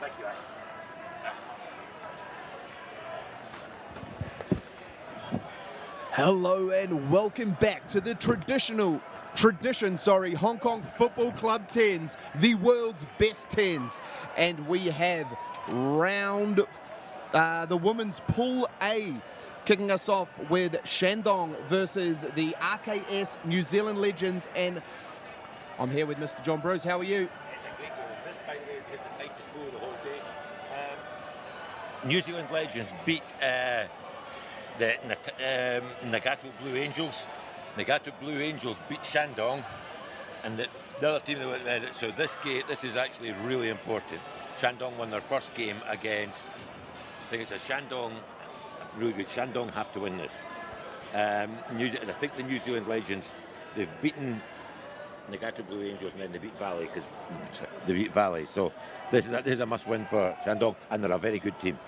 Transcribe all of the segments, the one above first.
Thank you, Hello and welcome back to the tradition, Hong Kong Football Club 10s, the world's best 10s. And we have the women's Pool A, kicking us off with Shandong versus the RKS New Zealand Legends. And I'm here with Mr. John Bruce. How are you? It's a great goal. This, by the way, is the tightest goal of the whole day. New Zealand Legends beat the Nagato Blue Angels. Nagato Blue Angels beat Shandong, and the other team that went there. So this is actually really important. Shandong won their first game against, I think it's a Shandong, really good. Shandong have to win this. I think the New Zealand Legends, they've beaten Nagato Blue Angels and then they beat Valley because they beat Valley. So this is a must-win for Shandong, and they're a very good team.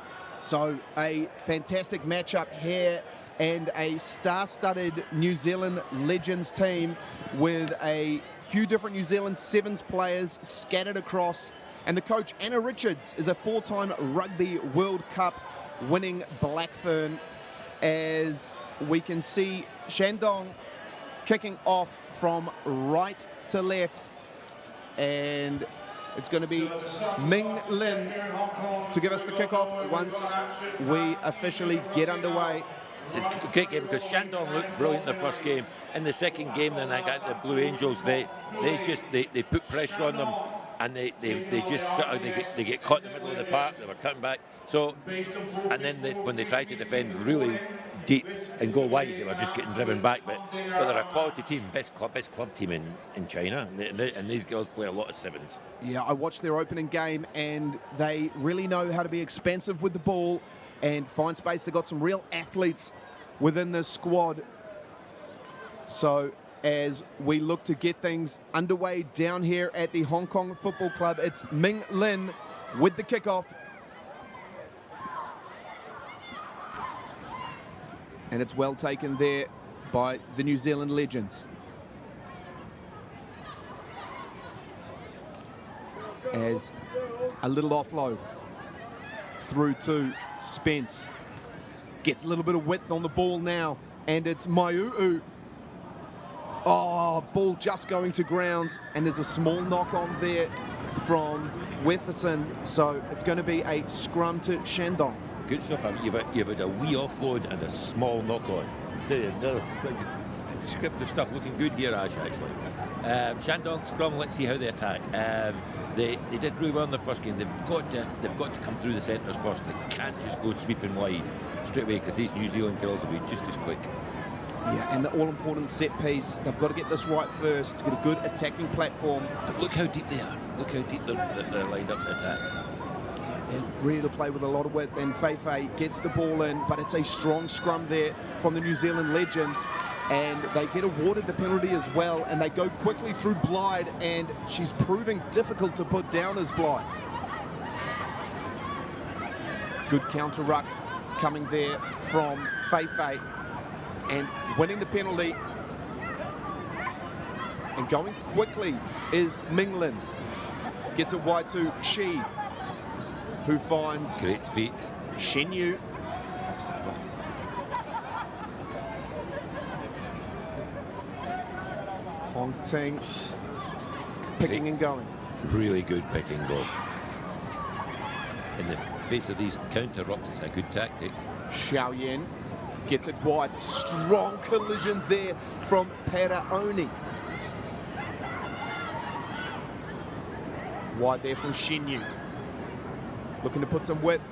So a fantastic matchup here, and a star-studded New Zealand Legends team with a few different New Zealand Sevens players scattered across. And the coach, Anna Richards, is a four-time Rugby World Cup winning Blackfern. As we can see, Shandong kicking off from right to left, and it's going to be Ming Lin to give us the kickoff once we officially get underway. It's a great game because Shandong looked brilliant in the first game. In the second game, then I got the Blue Angels. They put pressure on them, and they just sort of they get caught in the middle of the park. They were cutting back. So, and then when they tried to defend really deep and go wide, they were just getting driven back. But they're a quality team, best club team in China, and these girls play a lot of sevens. Yeah, I watched their opening game, and they really know how to be expansive with the ball and find space. They've got some real athletes within this squad. So as we look to get things underway down here at the Hong Kong Football Club, it's Ming Lin with the kickoff. And it's well taken there by the New Zealand Legends. As a little offload through to Spence. Gets a little bit of width on the ball now, and it's Maiu'u. Oh, ball just going to ground, and there's a small knock on there from Weatherson, so it's going to be a scrum to Shandong. Good stuff. You've had a wee offload and a small knock on. The descriptive stuff looking good here, Ash, actually. Shandong scrum, let's see how they attack. They did really well in the first game. They've got to come through the centres first. They can't just go sweeping wide straight away because these New Zealand girls will be just as quick. Yeah, and the all-important set piece, they've got to get this right first to get a good attacking platform. But look how deep they are. Look how deep they're lined up to attack. Yeah, they're ready to play with a lot of width, and Fei gets the ball in, but it's a strong scrum there from the New Zealand Legends, and they get awarded the penalty as well, and they go quickly through Blyde, and she's proving difficult to put down as Blyde. Good counter ruck coming there from Fei, and winning the penalty and going quickly is Ming Lin. Gets it wide to Chi, who finds great feet. Shen Yu. Hong Ting picking and going. Really good pick and go. In the face of these counter rocks, it's a good tactic. Xiao Yen gets it wide. Strong collision there from Paraoni. Wide there from Shen Yu. Looking to put some width,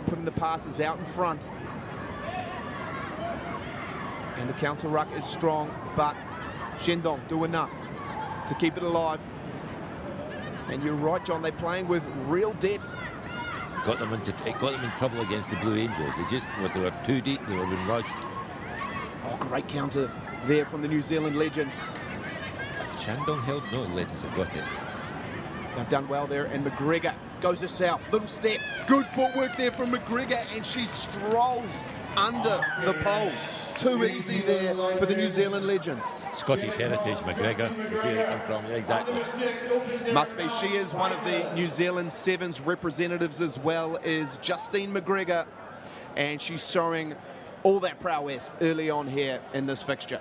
putting the passes out in front. And the counter ruck is strong, but Shandong do enough to keep it alive. And you're right, John, they're playing with real depth. It got them in trouble against the Blue Angels. They were too deep, they were being rushed. Oh, great counter there from the New Zealand Legends. If Shandong held, no, the Legends have got it. They've done well there, and McGregor goes to south. Little step, good footwork there from McGregor, and she strolls under the poles. too easy there for the New Zealand Legends. Scottish heritage, McGregor. You see where it come from? Yeah, exactly. Must be. She is one of the New Zealand Sevens representatives, as well as Justine McGregor, and she's showing all that prowess early on here in this fixture.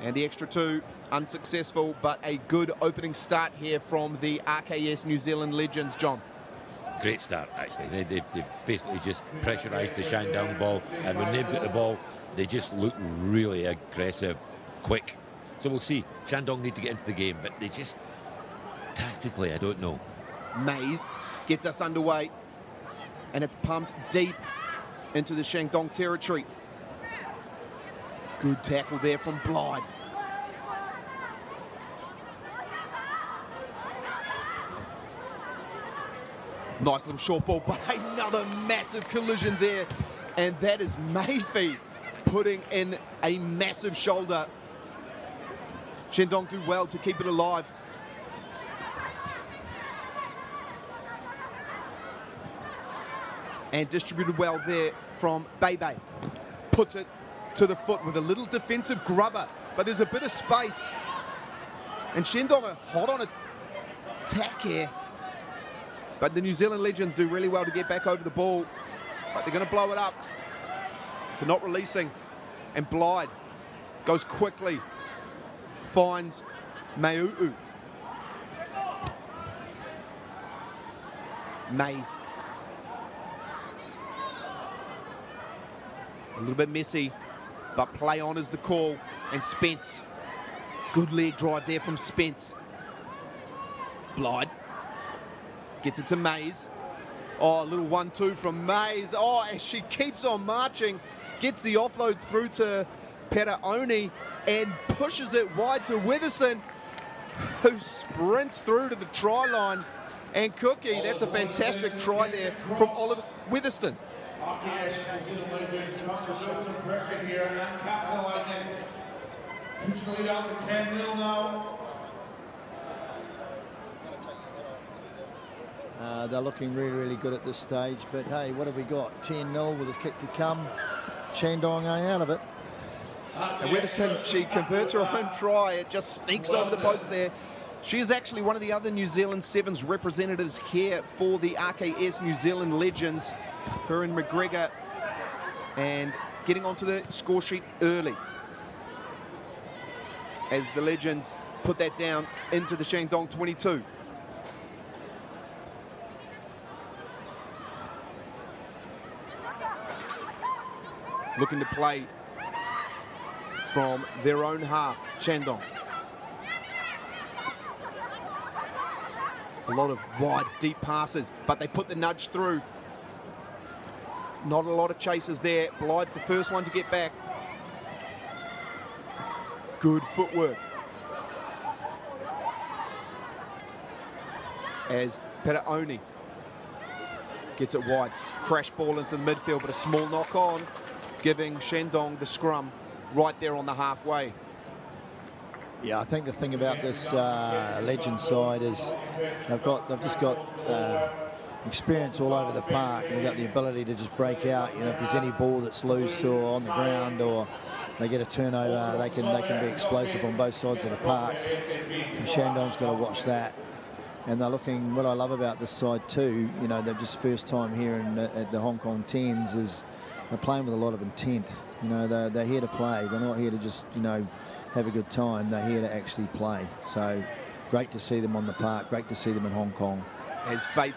And the extra two unsuccessful, but a good opening start here from the RKS New Zealand Legends, John. Great start, actually. They've basically just pressurised the Shandong ball, and when they've got the ball, they just look really aggressive, quick. So we'll see. Shandong need to get into the game, but they just, tactically, I don't know. Mays gets us underway, and it's pumped deep into the Shandong territory. Good tackle there from Blythe. Nice little short ball, but another massive collision there. And that is Mayfield putting in a massive shoulder. Shandong do well to keep it alive. And distributed well there from Bebe. Puts it to the foot with a little defensive grubber, but there's a bit of space. And Shandong are hot on attack here. But the New Zealand Legends do really well to get back over the ball. But they're going to blow it up for not releasing. And Blythe goes quickly, finds Mau'u. Mays. A little bit messy, but play on is the call. And Spence. Good leg drive there from Spence. Blythe. Gets it to Mays. Oh, a little 1-2 from Mays. Oh, and she keeps on marching. Gets the offload through to Peraoni and pushes it wide to Witherspoon, who sprints through to the try line. And Cookie, that's a fantastic try there from Oliver Witherspoon. They're looking really, really good at this stage. But hey, what have we got? 10-0 with a kick to come. Shandong ain't out of it. And Witherspoon, she converts her own try. It just sneaks over the post there. She is actually one of the other New Zealand Sevens representatives here for the RKS New Zealand Legends. Her and McGregor, and getting onto the score sheet early as the Legends put that down into the Shandong 22. Looking to play from their own half, Shandong. A lot of wide, deep passes, but they put the nudge through. Not a lot of chases there. Blythe's the first one to get back. Good footwork. As Peraoni gets it wide. Crash ball into the midfield, but a small knock on, giving Shandong the scrum right there on the halfway. Yeah, I think the thing about this Legend side is they've just got experience all over the park. They've got the ability to just break out. You know, if there's any ball that's loose or on the ground or they get a turnover, they can be explosive on both sides of the park. And Shandong's got to watch that. And they're looking. What I love about this side too, you know, they're just first time here at the Hong Kong 10s, is they're playing with a lot of intent. You know, they're here to play. They're not here to just, you know, have a good time. They're here to actually play. So great to see them on the park. Great to see them in Hong Kong. As Fei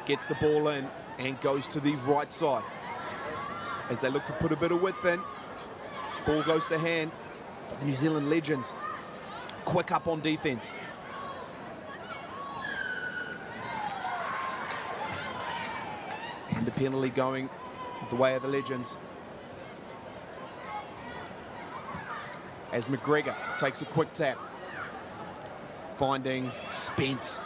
gets the ball in and goes to the right side. As they look to put a bit of width in. Ball goes to hand. The New Zealand Legends quick up on defense. And the penalty going the way of the Legends. As McGregor takes a quick tap, finding Spence,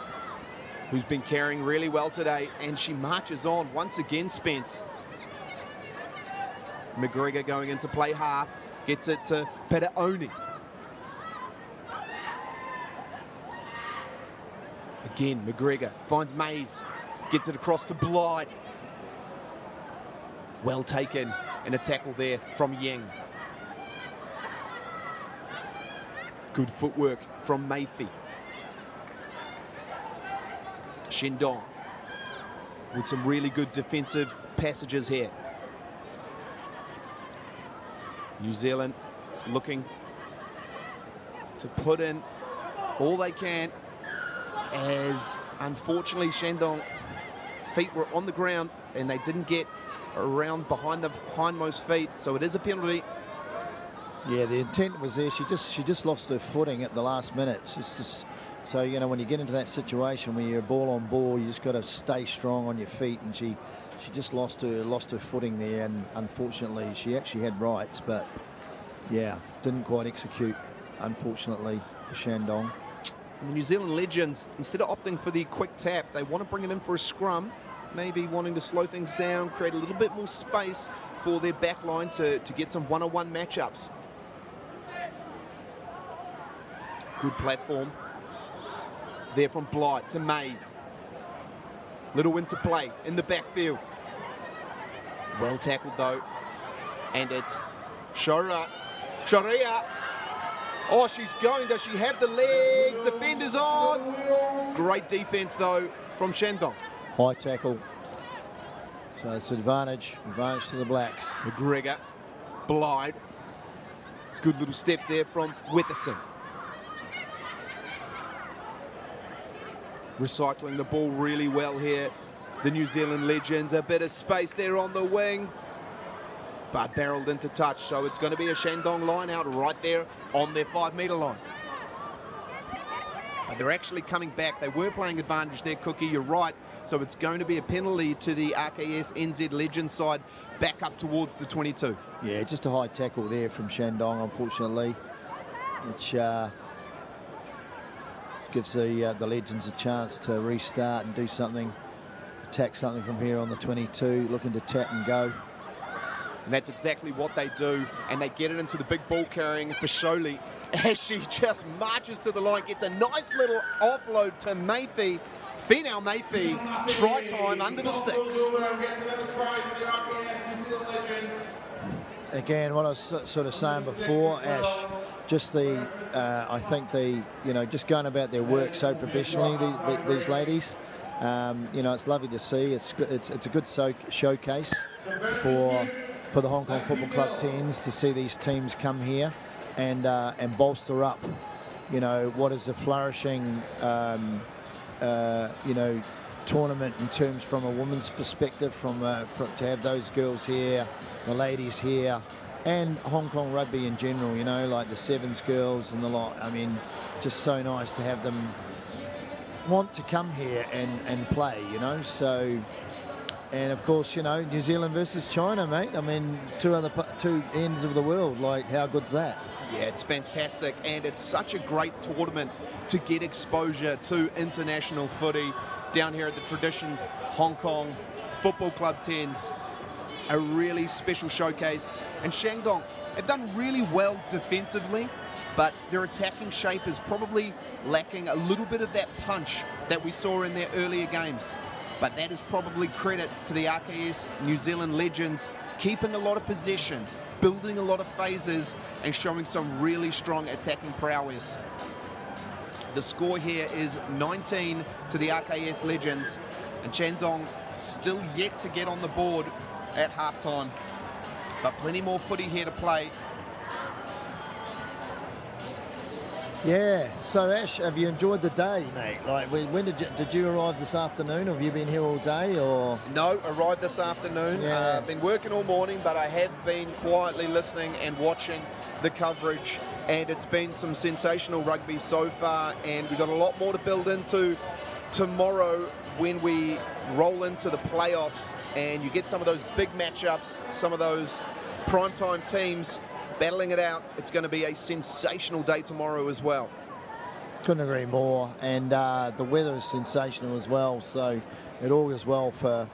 who's been carrying really well today, and she marches on once again. Spence. McGregor going into play half, gets it to Peraoni. Again, McGregor finds Mays, gets it across to Blythe. Well taken, and a tackle there from Yang. Good footwork from Mayfi. Shandong with some really good defensive passages here. New Zealand looking to put in all they can, as unfortunately Shandong feet were on the ground and they didn't get around behind the hindmost feet, so it is a penalty. Yeah, the intent was there. She just lost her footing at the last minute. So, you know, when you get into that situation where you're ball on ball, you just got to stay strong on your feet, and she just lost her footing there, and unfortunately she actually had rights, but yeah, didn't quite execute, unfortunately, for Shandong. And the New Zealand Legends, instead of opting for the quick tap, they want to bring it in for a scrum, maybe wanting to slow things down, create a little bit more space for their back line to get some one-on-one matchups. Good platform. There from Blythe to Mays. Little interplay in the backfield. Well tackled though. And it's Sharia. Oh, she's going. Does she have the legs? Defender's on. Great defense though from Shandong. High tackle. So it's advantage to the Blacks. McGregor. Blythe. Good little step there from Witherson. Recycling the ball really well here. The New Zealand Legends, a bit of space there on the wing, but barreled into touch, so it's going to be a Shandong line out right there on their 5-metre line. But they're actually coming back. They were playing advantage there, Cookie, you're right. So it's going to be a penalty to the RKS NZ Legends side back up towards the 22. Yeah, just a high tackle there from Shandong, unfortunately, which gives the Legends a chance to restart and do something, attack something from here on the 22, looking to tap and go. And that's exactly what they do, and they get it into the big ball carrying for Sholey as she just marches to the line, gets a nice little offload to Mayfi. Finau Mayfi, try time under the sticks. Again, what I was sort of saying before, Ash, just I think just going about their work so professionally, these ladies. It's lovely to see. It's a good showcase for the Hong Kong Football Club 10s to see these teams come here and bolster up, what is a flourishing, tournament in terms from a woman's perspective, to have those girls here, the ladies here, and Hong Kong rugby in general, like the sevens girls and the lot. I mean, just so nice to have them want to come here and play, so. And of course, New Zealand versus China, mate. I mean, two ends of the world. Like, how good's that? Yeah, it's fantastic, and it's such a great tournament to get exposure to international footy down here at the Tradition Hong Kong Football Club 10s. A really special showcase. And Shandong have done really well defensively, but their attacking shape is probably lacking a little bit of that punch that we saw in their earlier games. But that is probably credit to the RKS New Zealand Legends, keeping a lot of possession, building a lot of phases, and showing some really strong attacking prowess. The score here is 19 to the RKS Legends, and Shandong still yet to get on the board at halftime, but plenty more footy here to play. Yeah, so Ash, have you enjoyed the day, mate? Like, when did you arrive this afternoon? Have you been here all day, or? No, arrived this afternoon. Yeah. Been working all morning, but I have been quietly listening and watching the coverage, and it's been some sensational rugby so far, and we've got a lot more to build into tomorrow when we roll into the playoffs, and you get some of those big matchups, some of those primetime teams battling it out. It's going to be a sensational day tomorrow as well. Couldn't agree more, and the weather is sensational as well, so it augurs well for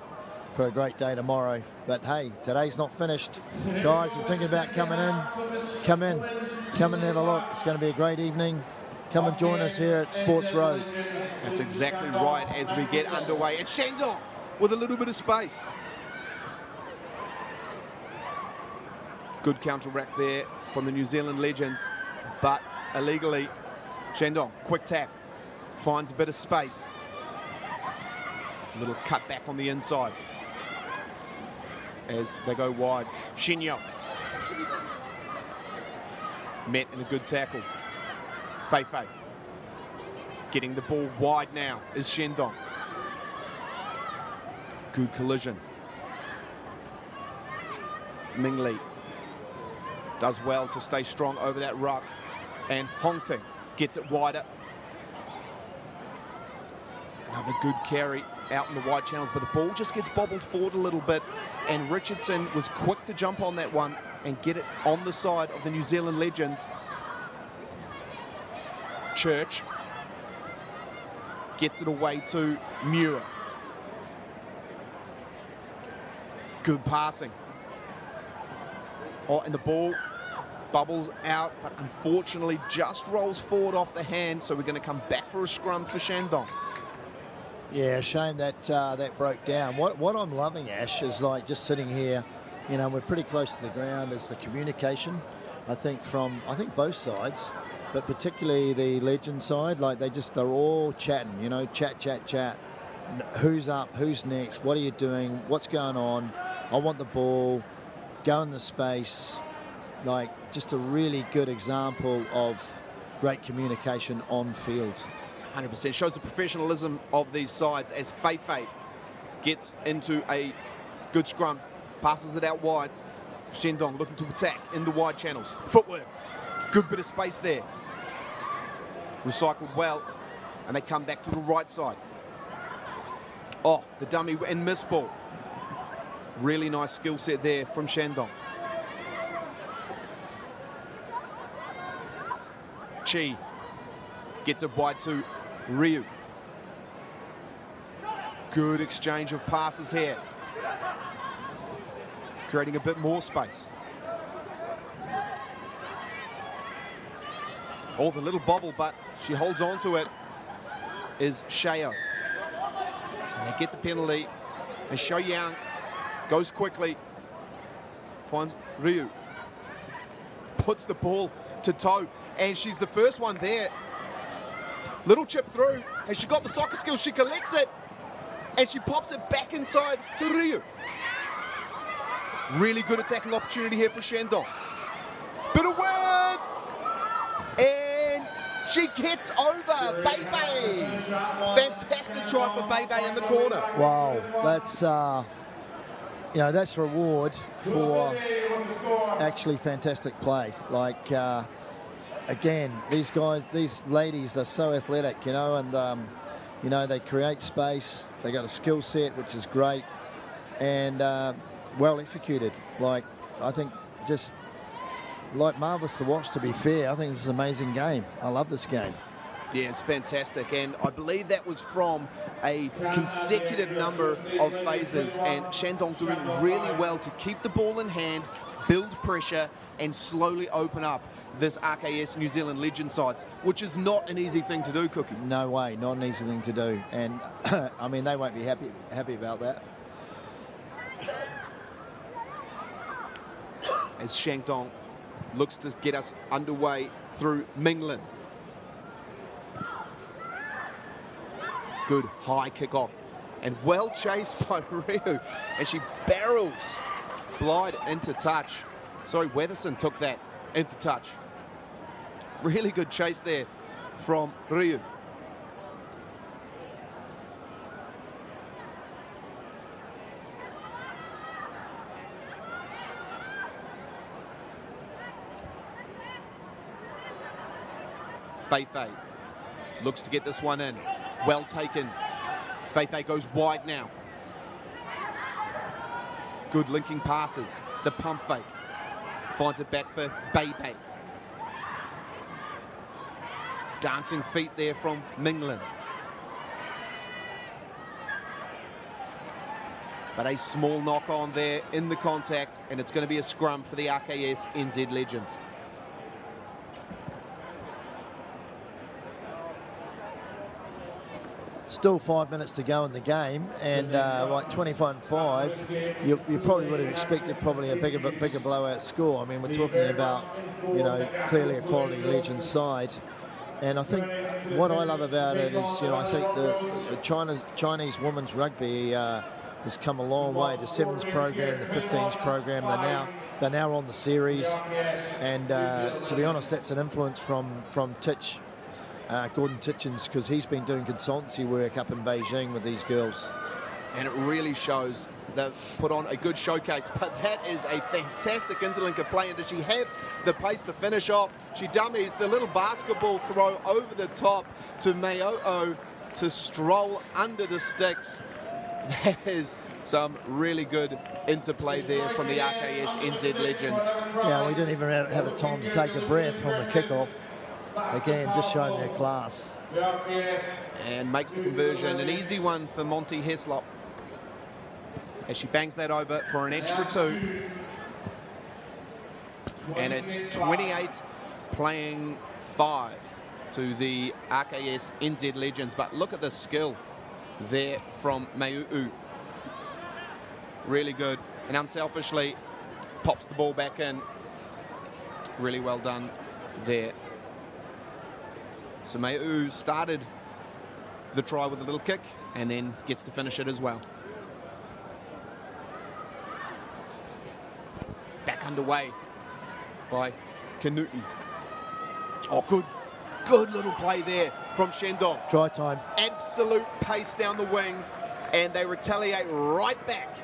a great day tomorrow. But hey, today's not finished. Guys, we're thinking about coming in. Come in and have a look. It's going to be a great evening. Come and join us here at Sports Road. That's exactly right as we get underway. And Shandong with a little bit of space. Good counter-rack there from the New Zealand Legends, but illegally. Shandong, quick tap, finds a bit of space. Little cut back on the inside as they go wide. Shinyo met in a good tackle. Fei getting the ball wide now is Shandong. Good collision. Ming Li does well to stay strong over that ruck, and Hong Ting gets it wider. Another good carry out in the wide channels, but the ball just gets bobbled forward a little bit, and Richardson was quick to jump on that one and get it on the side of the New Zealand Legends. Church gets it away to Muir. Good passing. Oh, and the ball bubbles out, but unfortunately just rolls forward off the hand, so we're going to come back for a scrum for Shandong. Yeah, shame that that broke down. What I'm loving, Ash, is like just sitting here, you know, we're pretty close to the ground, is the communication, I think both sides, but particularly the Legend side, like they're all chatting, you know, chat. Who's up, who's next, what are you doing, what's going on, I want the ball, go in the space. Like, just a really good example of great communication on field. 100%. Shows the professionalism of these sides as Fei gets into a good scrum, passes it out wide. Shandong looking to attack in the wide channels. Footwork. Good bit of space there. Recycled well, and they come back to the right side. Oh, the dummy and miss ball. Really nice skill set there from Shandong. Chi gets it wide to Ryu. Good exchange of passes here, creating a bit more space. Oh, the little bobble, but she holds on to it, is Sheo. And they get the penalty, and Shao Yang goes quickly, finds Ryu, puts the ball to toe, and she's the first one there. Little chip through, and she got the soccer skills, she collects it, and she pops it back inside to Ryu. Really good attacking opportunity here for Shandong. Bit of work, and she gets over Bebe. Fantastic try for Bebe in the corner. Wow, that's that's reward for actually fantastic play. Like, again, these ladies, they're so athletic, you know, and they create space. They got a skill set which is great, and well executed. Like, I think just like marvelous to watch. To be fair, I think this is an amazing game. I love this game. Yeah, it's fantastic, and I believe that was from a consecutive number of phases, and Shandong doing really well to keep the ball in hand, build pressure, and slowly open up this RKS New Zealand Legend sides, which is not an easy thing to do, Cookie. No way, not an easy thing to do, and I mean, they won't be happy about that. As Shandong looks to get us underway through Minglin. Good high kickoff, and well chased by Ryu, and she barrels Blyde into touch. Sorry, Weatherson took that into touch. Really good chase there from Ryu. Fei looks to get this one in. Well taken. Fei goes wide now. Good linking passes. The pump fake. Finds it back for Bebe. Dancing feet there from Minglin. But a small knock on there in the contact, and it's going to be a scrum for the RKS NZ Legends. still 5 minutes to go in the game, and like 25-5, you probably would have expected probably a bigger blowout score. I mean, we're talking about, you know, clearly a quality Legends side. And I think what I love about it is, you know, I think the Chinese women's rugby has come a long way. The 7s program, the 15s program, they're now on the series. And to be honest, that's an influence from Titch, Gordon Titchens, because he's been doing consultancy work up in Beijing with these girls. And it really shows. They've put on a good showcase, but that is a fantastic interlink of play. And does she have the pace to finish off? She dummies the little basketball throw over the top to Mayo'o to stroll under the sticks. That is some really good interplay there from the RKS NZ Legends. Yeah, we didn't even have a time to take a breath from the kickoff. Again, just showing their class. And makes the conversion an easy one for Monty Heslop, as she bangs that over for an extra 2. And it's 28 playing 5 to the RKS NZ Legends. But look at the skill there from Mayo'o. Really good. And unselfishly pops the ball back in. Really well done there. So Mayo'o started the try with a little kick and then gets to finish it as well. Back underway by Kanuti. Oh, good little play there from Shandong. Try time. Absolute pace down the wing, and they retaliate right back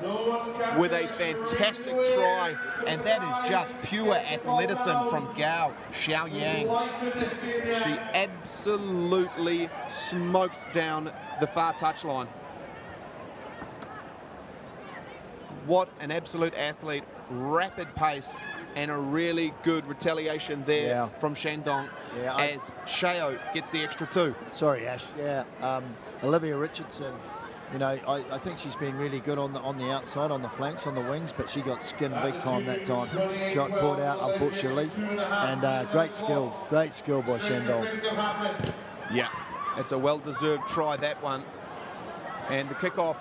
with a fantastic try. And that is just pure athleticism from Gao Xiaoyang. She absolutely smoked down the far touchline. What an absolute athlete. Rapid pace and a really good retaliation there from Shandong as Shao gets the extra 2. Sorry, Ash. Yeah, Olivia Richardson. You know, I think she's been really good on the outside, on the flanks, on the wings, but she got skinned big time that time. She got caught out, unfortunately. And great skill by Shandong. Yeah, it's a well-deserved try, that one. And the kickoff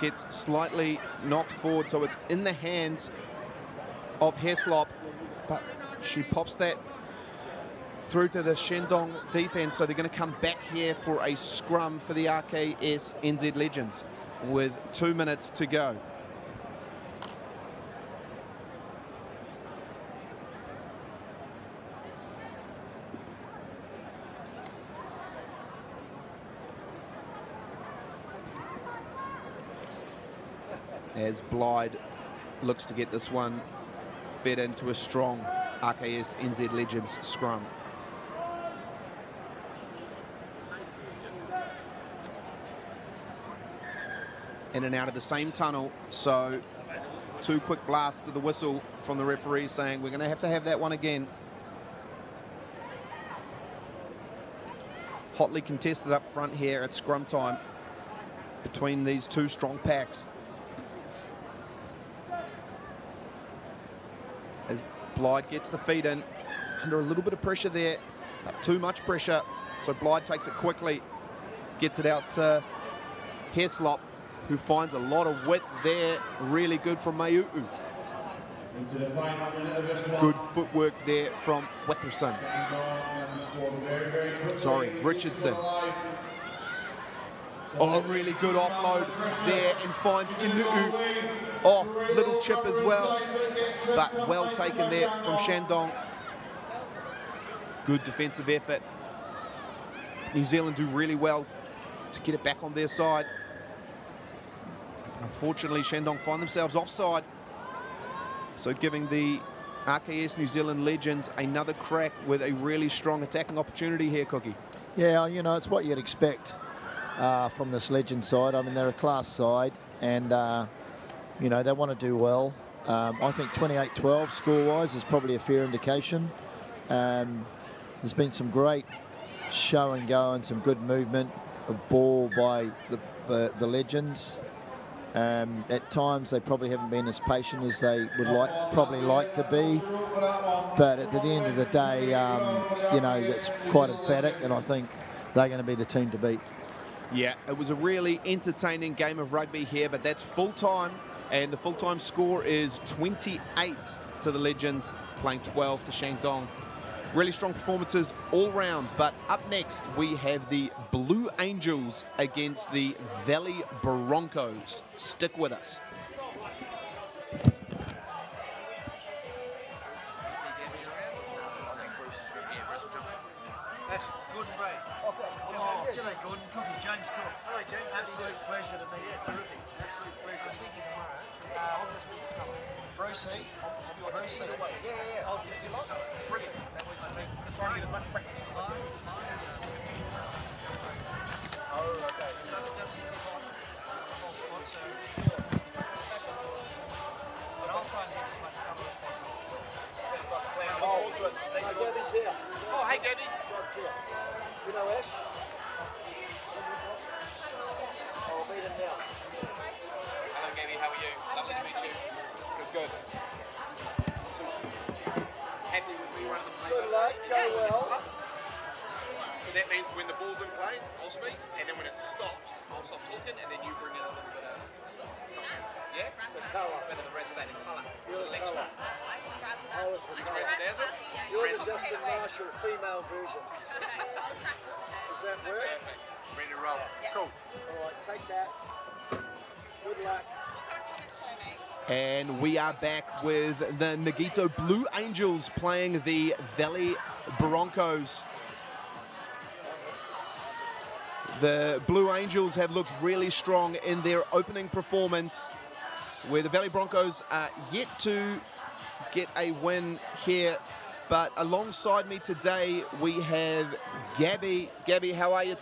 gets slightly knocked forward, so it's in the hands of Heslop, but she pops that through to the Shandong defense, so they're going to come back here for a scrum for the RKS NZ Legends with 2 minutes to go. As Blyde looks to get this one fed into a strong RKS NZ Legends scrum. In and out of the same tunnel, so 2 quick blasts to the whistle from the referee saying we're going to have that one again. Hotly contested up front here at scrum time between these 2 strong packs. As Blyde gets the feed in, under a little bit of pressure there, but too much pressure, so Blyde takes it quickly, gets it out to Heslop, who finds a lot of width there. Really good from Mayo'o. Good footwork there from Witherson. Sorry, Richardson. Oh, really good offload there and finds Kanu'u. Oh, little chip as well, but well taken there from Shandong. Good defensive effort. New Zealand do really well to get it back on their side. Unfortunately, Shandong find themselves offside, so giving the RKS New Zealand Legends another crack with a really strong attacking opportunity here, Cookie. Yeah, you know, it's what you'd expect from this Legend side. I mean, they're a class side, and you know, they want to do well. I think 28-12 score-wise is probably a fair indication. There's been some great show and go and some good movement of ball by the Legends. At times they probably haven't been as patient as they would probably like to be, but at the end of the day, you know, that's quite emphatic, and I think they're going to be the team to beat. Yeah, it was a really entertaining game of rugby here, but that's full-time, and the full-time score is 28 to the Legends, playing 12 to Shandong. Really strong performances all round, but up next we have the Blue Angels against the Valley Broncos. Stick with us. James Cook. Hello, James. Absolute pleasure to meet you. Terrific. Absolute pleasure. I'll see you tomorrow. Brucey. Brucey. Yeah. Oh, just your lot? Brilliant. Just trying to get as much practice. Oh, okay. But I'll try and get as much cover as possible. Gabby's here. Oh, hey, Gabby. God's here. You know Ash? I'll meet him now. Hello, Gabby. How are you? Lovely to meet you. Good. So, happy with me running the play? Good luck. Go well. So that means when the ball's in play, I'll speak, and then when it stops, I'll stop talking, and then you bring in a little bit of something. Yeah? The colour. A bit of the resonating colour. You're the extra. I was the You razzle-dazzle? You're the Justin Marshall female version. Does that work? Perfect. Ready to roll. Cool. All right, take that. Good luck. And we are back with the Nagito Blue Angels playing the Valley Broncos. The Blue Angels have looked really strong in their opening performance, where the Valley Broncos are yet to get a win here. But alongside me today, we have Gabby. Gabby, how are you today?